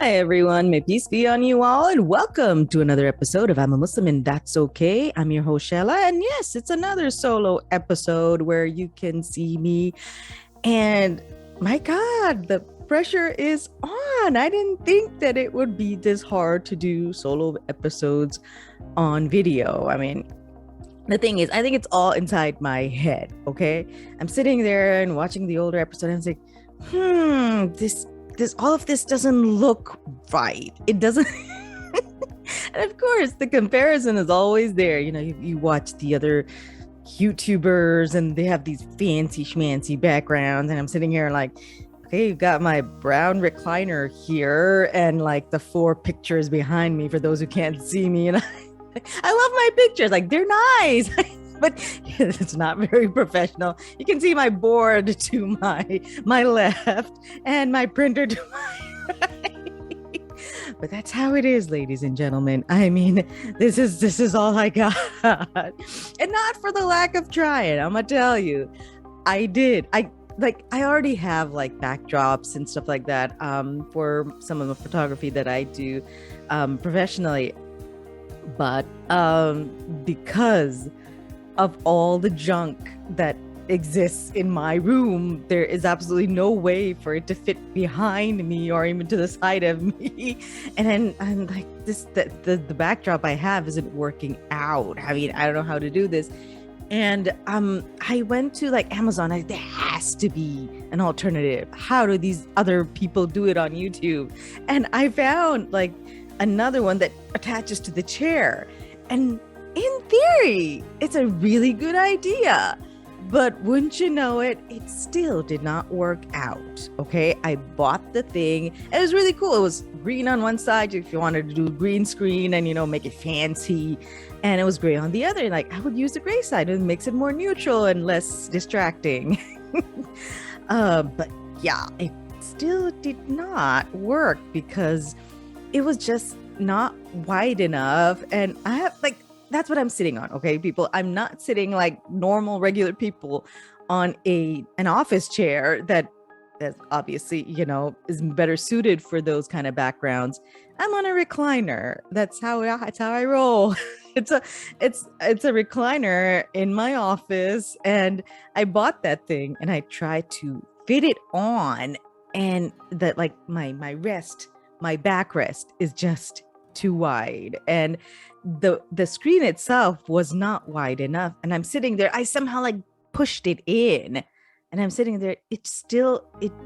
Hi, everyone. May peace be on you all, and welcome to another episode of I'm a Muslim and That's Okay. I'm your host, Shella. And yes, it's another solo episode where you can see me. And my God, the pressure is on. I didn't think that it would be this hard to do solo episodes on video. I mean, the thing is, I think it's all inside my head. Okay. I'm sitting there and watching the older episode, and I'm like, this all of this doesn't look right. It doesn't. And of course, the comparison is always there. You watch the other YouTubers and they have these fancy schmancy backgrounds, and I'm sitting here like, okay, you've got my brown recliner here and like the four pictures behind me for those who can't see me. And I love my pictures, like they're nice. But it's not very professional. You can see my board to my left and my printer to my right. But that's how it is, ladies and gentlemen. I mean, this is all I got. And not for the lack of trying. I'm gonna tell you. I already have like backdrops and stuff like that for some of the photography that I do professionally. But because of all the junk that exists in my room, there is absolutely no way for it to fit behind me or even to the side of me. And then I'm like, the backdrop I have isn't working out. I mean, I don't know how to do this. And I went to like Amazon. There has to be an alternative. How do these other people do it on YouTube? And I found like another one that attaches to the chair. And in theory, it's a really good idea. But wouldn't you know it, it still did not work out. Okay. I bought the thing. It was really cool. It was green on one side if you wanted to do green screen and, make it fancy. And it was gray on the other. Like I would use the gray side and it makes it more neutral and less distracting. But yeah, it still did not work because it was just not wide enough. And I have like, that's what I'm sitting on. Okay, people, I'm not sitting like normal, regular people on an office chair that's obviously, is better suited for those kind of backgrounds. I'm on a recliner. That's how I roll. It's a recliner in my office, and I bought that thing and I tried to fit it on, and that like my backrest is just too wide, and the screen itself was not wide enough. And I'm sitting there, I somehow like pushed it in, and I'm sitting there, it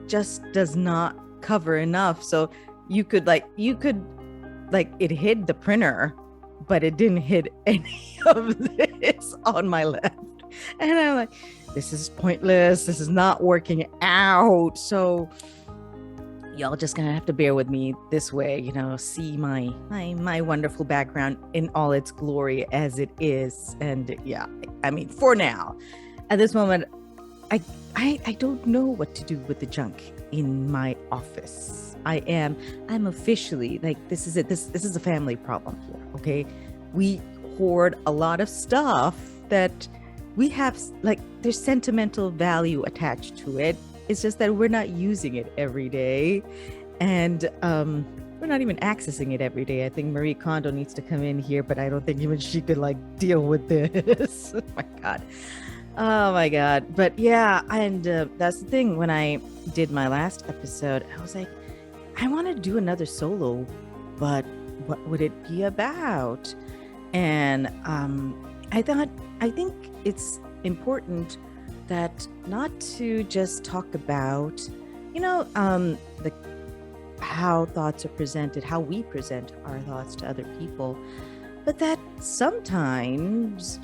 just does not cover enough. So you could it hit the printer, but it didn't hit any of this on my left. And I'm like, this is pointless, this is not working out. So y'all just gonna have to bear with me this way, see my wonderful background in all its glory as it is. And yeah, I mean, for now, at this moment, I don't know what to do with the junk in my office. I'm officially like, this is it. This is a family problem here. Okay, we hoard a lot of stuff that we have, like there's sentimental value attached to it. It's just that we're not using it every day, and we're not even accessing it every day. I think Marie Kondo needs to come in here, but I don't think even she could like deal with this. Oh my God. But yeah, and that's the thing. When I did my last episode, I was like, I want to do another solo, but what would it be about? And I think it's important that not to just talk about, the how thoughts are presented, how we present our thoughts to other people, but that sometimes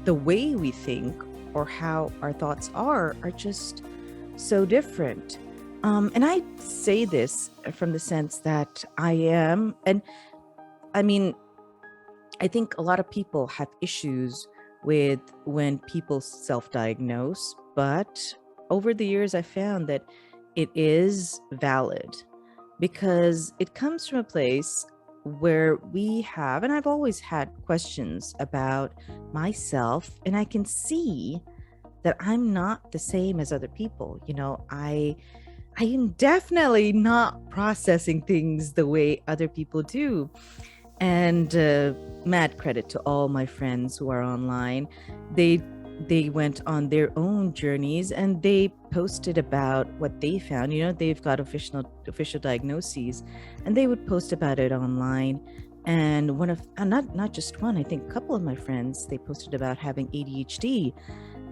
the way we think or how our thoughts are just so different. And I say this from the sense that I am, and I mean, I think a lot of people have issues with when people self-diagnose, but over the years I found that it is valid because it comes from a place where we have, and I've always had questions about myself, and I can see that I'm not the same as other people. I am definitely not processing things the way other people do. And mad credit to all my friends who are online. They went on their own journeys and they posted about what they found. You know, they've got official diagnoses, and they would post about it online. And one of not just one, I think a couple of my friends, they posted about having ADHD.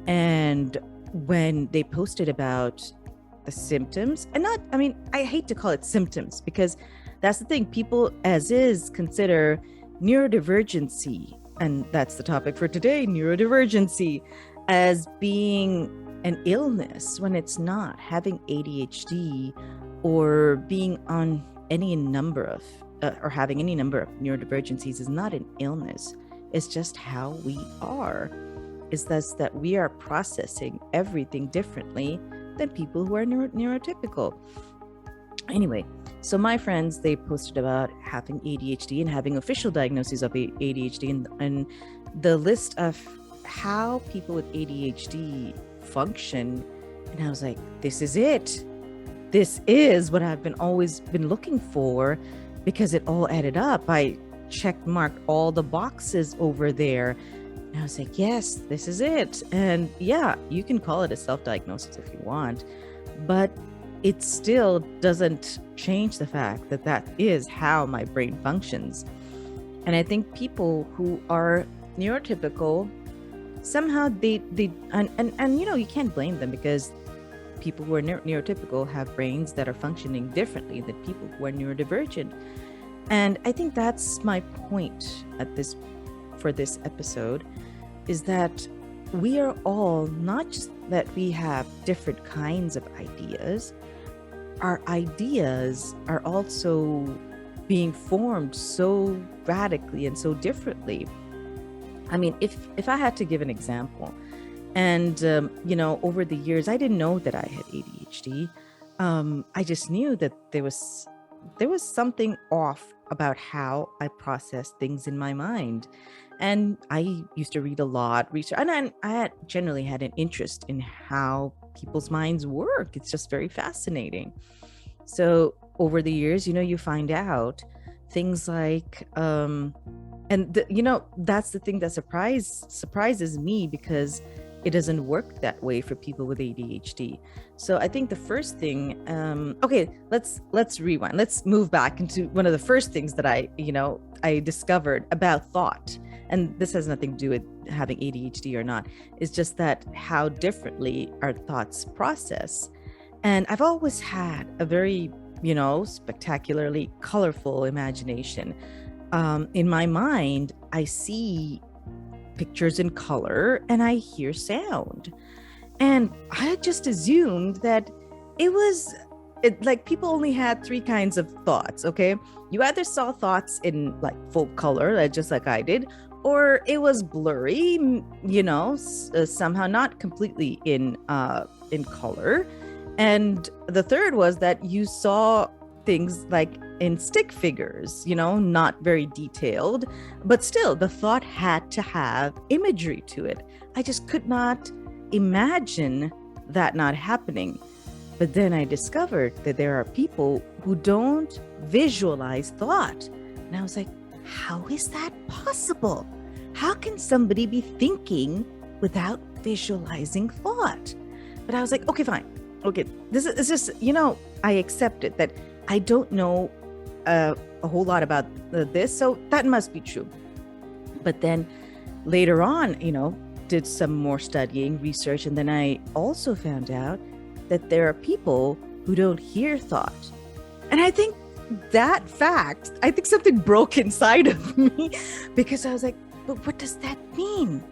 And when they posted about the symptoms, and not, I mean, I hate to call it symptoms because that's the thing, people as is consider neurodivergency, and that's the topic for today, neurodivergency, as being an illness when it's not. Having ADHD or being on any number of or having any number of neurodivergencies is not an illness. It's just how we are. Is thus that we are processing everything differently than people who are neurotypical. Anyway, so my friends, they posted about having ADHD and having official diagnoses of ADHD, and the list of how people with ADHD function. And I was like, this is it. This is what I've always been looking for, because it all added up. I check marked all the boxes over there. And I was like, yes, this is it. And yeah, you can call it a self-diagnosis if you want, but it still doesn't change the fact that that is how my brain functions. And I think people who are neurotypical, somehow they you know, you can't blame them, because people who are neurotypical have brains that are functioning differently than people who are neurodivergent. And I think that's my point for this episode, is that we are all, not just that we have different kinds of ideas, our ideas are also being formed so radically and so differently. I mean, if I had to give an example, and you know, over the years, I didn't know that I had ADHD. I just knew that there was something off about how I processed things in my mind. And I used to read a lot, research, and I generally had an interest in how people's minds work. It's just very fascinating. So over the years, you know, you find out things like, you know, that's the thing that surprises me, because it doesn't work that way for people with ADHD. So I think the first thing, okay, let's rewind. Let's move back into one of the first things that I discovered about thought. And this has nothing to do with having ADHD or not. It's just that how differently our thoughts process. And I've always had a very, you know, spectacularly colorful imagination. In my mind, I see pictures in color and I hear sound. And I just assumed that like people only had three kinds of thoughts, okay? You either saw thoughts in like full color, just like I did, or it was blurry, you know, somehow not completely in color. And the third was that you saw things like in stick figures, you know, not very detailed, but still the thought had to have imagery to it. I just could not imagine that not happening. But then I discovered that there are people who don't visualize thought. And I was like, how is that possible? How can somebody be thinking without visualizing thought? But I was like, okay, fine. Okay, this is just, you know, I accepted that I don't know a whole lot about this, so that must be true. But then later on, you know, did some more studying, research, and then I also found out that there are people who don't hear thought. And I think that fact, I think something broke inside of me, because I was like, but what does that mean?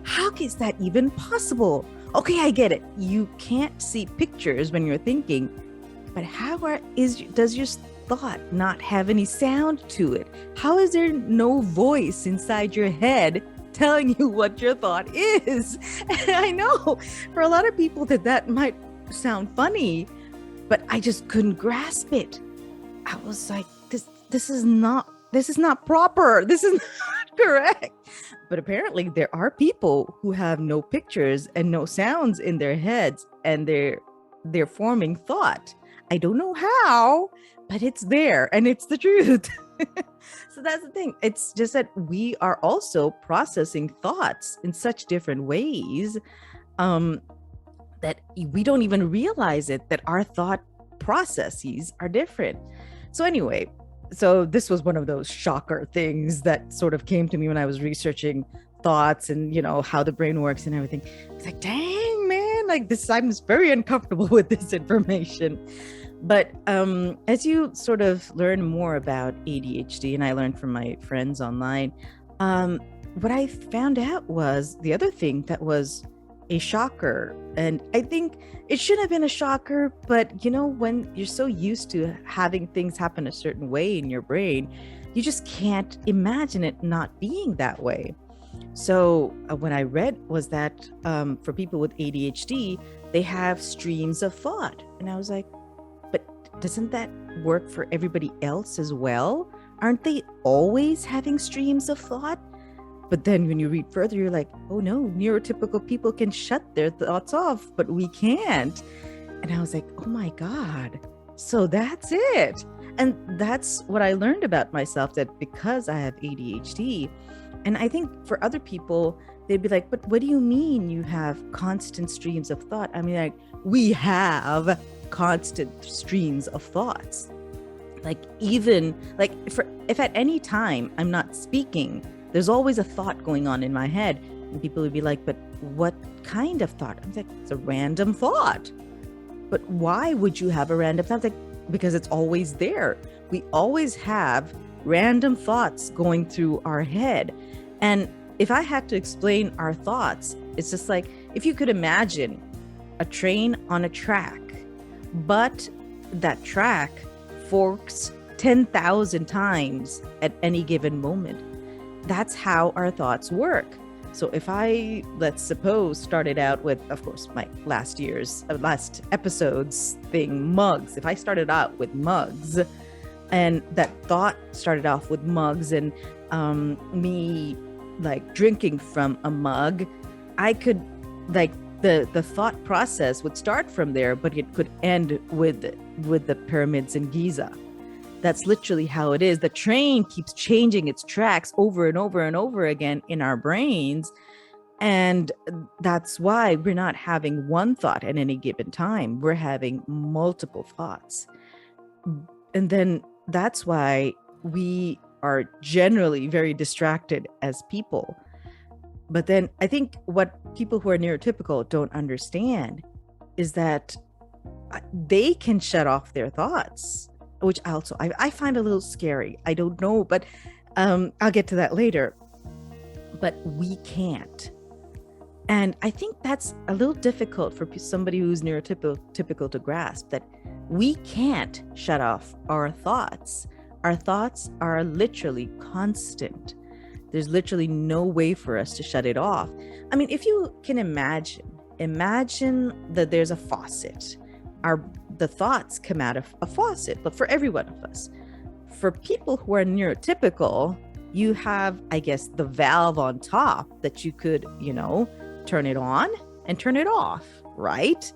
How is that even possible? Okay, I get it. You can't see pictures when you're thinking, but does your thought not have any sound to it? How is there no voice inside your head telling you what your thought is? And I know for a lot of people that might sound funny, but I just couldn't grasp it. I was like, this is not proper. This is not correct. But apparently there are people who have no pictures and no sounds in their heads, and they're forming thought. I don't know how, but it's there and it's the truth. So that's the thing. It's just that we are also processing thoughts in such different ways um, that we don't even realize it, that our thought processes are different. So anyway, so this was one of those shocker things that sort of came to me when I was researching thoughts and, how the brain works and everything. It's like, dang, man, like this, I'm very uncomfortable with this information. But as you sort of learn more about ADHD, and I learned from my friends online, what I found out was the other thing that was a shocker. And I think it shouldn't have been a shocker, but when you're so used to having things happen a certain way in your brain, you just can't imagine it not being that way. So what I read was that for people with ADHD, they have streams of thought. And I was like, but doesn't that work for everybody else as well? Aren't they always having streams of thought? But then when you read further, you're like, oh no, neurotypical people can shut their thoughts off, but we can't. And I was like, oh my God. So that's it. And that's what I learned about myself, that because I have ADHD, and I think for other people, they'd be like, but what do you mean you have constant streams of thought? I mean, like, we have constant streams of thoughts. Like, even like if at any time I'm not speaking, there's always a thought going on in my head. And people would be like, but what kind of thought? I'm like, it's a random thought. But why would you have a random thought? Like, because it's always there. We always have random thoughts going through our head. And if I had to explain our thoughts, it's just like, if you could imagine a train on a track, but that track forks 10,000 times at any given moment. That's how our thoughts work. So if I, let's suppose, started out with, of course, my last episode's thing, mugs. If I started out with mugs, and that thought started off with mugs and me like drinking from a mug, I could like the thought process would start from there, but it could end with the pyramids in Giza. That's literally how it is. The train keeps changing its tracks over and over and over again in our brains. And that's why we're not having one thought at any given time. We're having multiple thoughts. And then that's why we are generally very distracted as people. But then I think what people who are neurotypical don't understand is that they can shut off their thoughts, which also I find a little scary. I don't know, but I'll get to that later. But we can't. And I think that's a little difficult for somebody who's neurotypical to grasp, that we can't shut off our thoughts. Our thoughts are literally constant. There's literally no way for us to shut it off. I mean, if you can imagine that there's a faucet. The thoughts come out of a faucet, but for every one of us. For people who are neurotypical, you have, I guess, the valve on top that you could, turn it on and turn it off, right?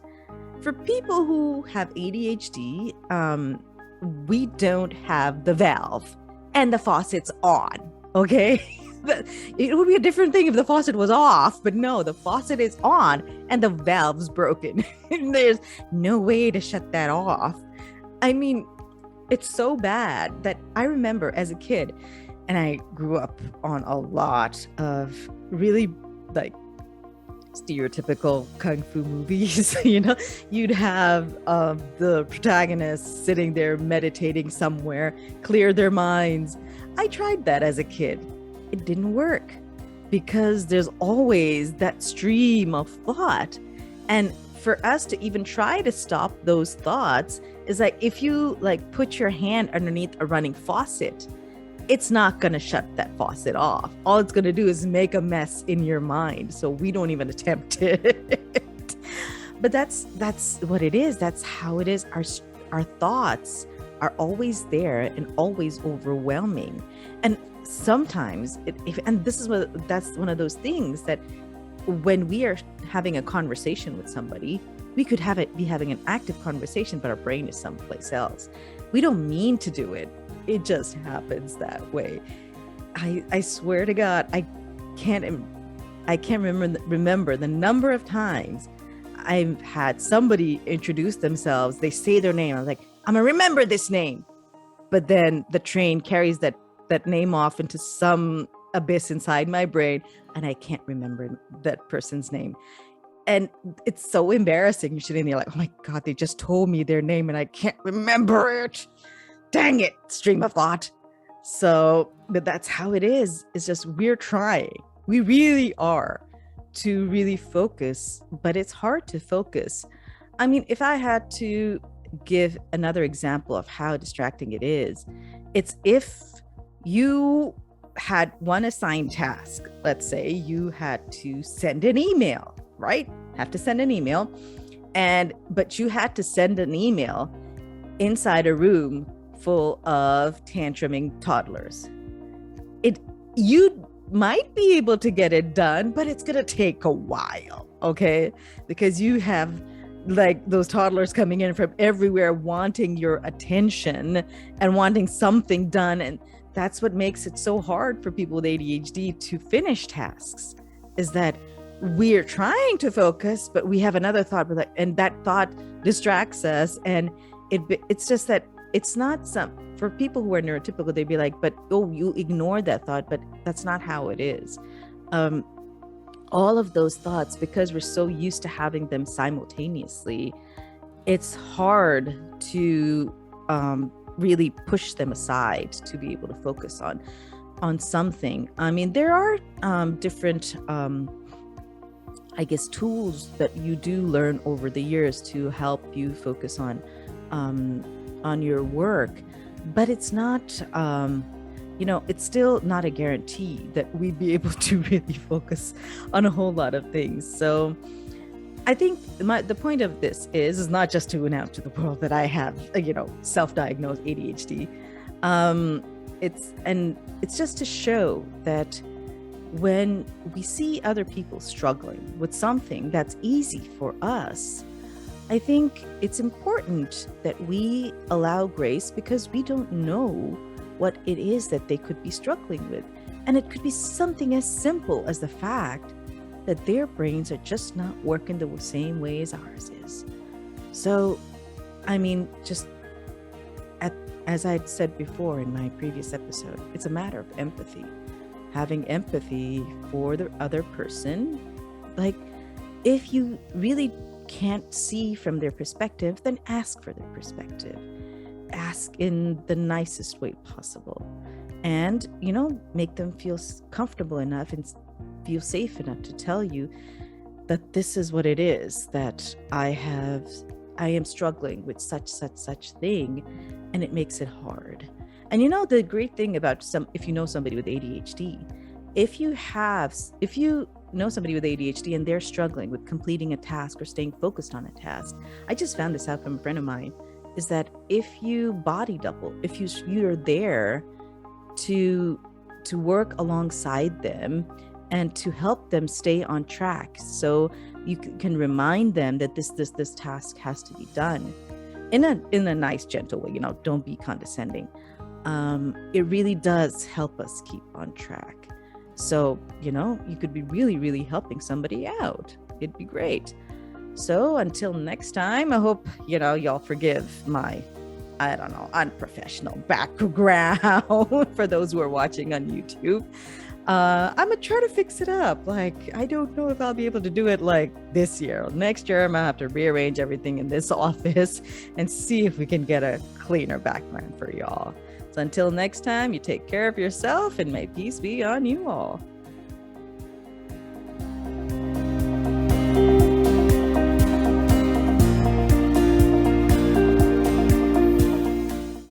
For people who have ADHD, we don't have the valve and the faucet's on, okay? It would be a different thing if the faucet was off, but no, the faucet is on and the valve's broken. There's no way to shut that off. I mean, it's so bad that I remember as a kid, and I grew up on a lot of really like stereotypical kung fu movies. You'd have the protagonists sitting there meditating somewhere, clear their minds. I tried that as a kid. It didn't work because there's always that stream of thought. And for us to even try to stop those thoughts is like, if you like put your hand underneath a running faucet, it's not going to shut that faucet off. All it's going to do is make a mess in your mind. So we don't even attempt it. But that's what it is. That's how it is. Our thoughts are always there and always overwhelming. And sometimes, that's one of those things that when we are having a conversation with somebody, we could be having an active conversation, but our brain is someplace else. We don't mean to do it. It just happens that way. I swear to God, I can't remember the number of times I've had somebody introduce themselves. They say their name. I'm like, I'm gonna remember this name. But then the train carries that name off into some abyss inside my brain, and I can't remember that person's name. And it's so embarrassing. You're sitting there like, oh my God, they just told me their name and I can't remember it. Dang it, stream of thought. So, but that's how it is. It's just, we're trying. We really are to really focus, but it's hard to focus. I mean, if I had to give another example of how distracting it is, it's if you had one assigned task. Let's say you had to send an email, right? Have to send an email. But you had to send an email inside a room full of tantruming toddlers. You might be able to get it done, but it's going to take a while, okay? Because you have like those toddlers coming in from everywhere wanting your attention and wanting something done. And that's what makes it so hard for people with ADHD to finish tasks, is that we're trying to focus, but we have another thought, and that thought distracts us. And it's just that it's not for people who are neurotypical, they'd be like, but you ignore that thought, but that's not how it is. All of those thoughts, because we're so used to having them simultaneously, it's hard to really push them aside to be able to focus on something. I mean, there are different I guess tools that you do learn over the years to help you focus on your work, but it's not it's still not a guarantee that we'd be able to really focus on a whole lot of things. So I think the point of this is not just to announce to the world that I have, self-diagnosed ADHD. It's just to show that when we see other people struggling with something that's easy for us, I think it's important that we allow grace, because we don't know what it is that they could be struggling with. And it could be something as simple as the fact that their brains are just not working the same way as ours is. So, I mean, as I'd said before in my previous episode, it's a matter of empathy. Having empathy for the other person. Like, if you really can't see from their perspective, then ask for their perspective. Ask in the nicest way possible. And, make them feel comfortable enough and feel safe enough to tell you that this is what it is, that I am struggling with such thing, and it makes it hard. And the great thing about if you know somebody with ADHD, if you know somebody with ADHD and they're struggling with completing a task or staying focused on a task, I just found this out from a friend of mine, is that if you body double, if you're there to work alongside them and to help them stay on track, so you can remind them that this task has to be done in a nice, gentle way. Don't be condescending. It really does help us keep on track. So, you could be really, really helping somebody out. It'd be great. So until next time, I hope, y'all forgive my, unprofessional background for those who are watching on YouTube. I'm gonna try to fix it up. I don't know if I'll be able to do it this year. Next year, I'm gonna have to rearrange everything in this office and see if we can get a cleaner background for y'all. So until next time, you take care of yourself, and may peace be on you all.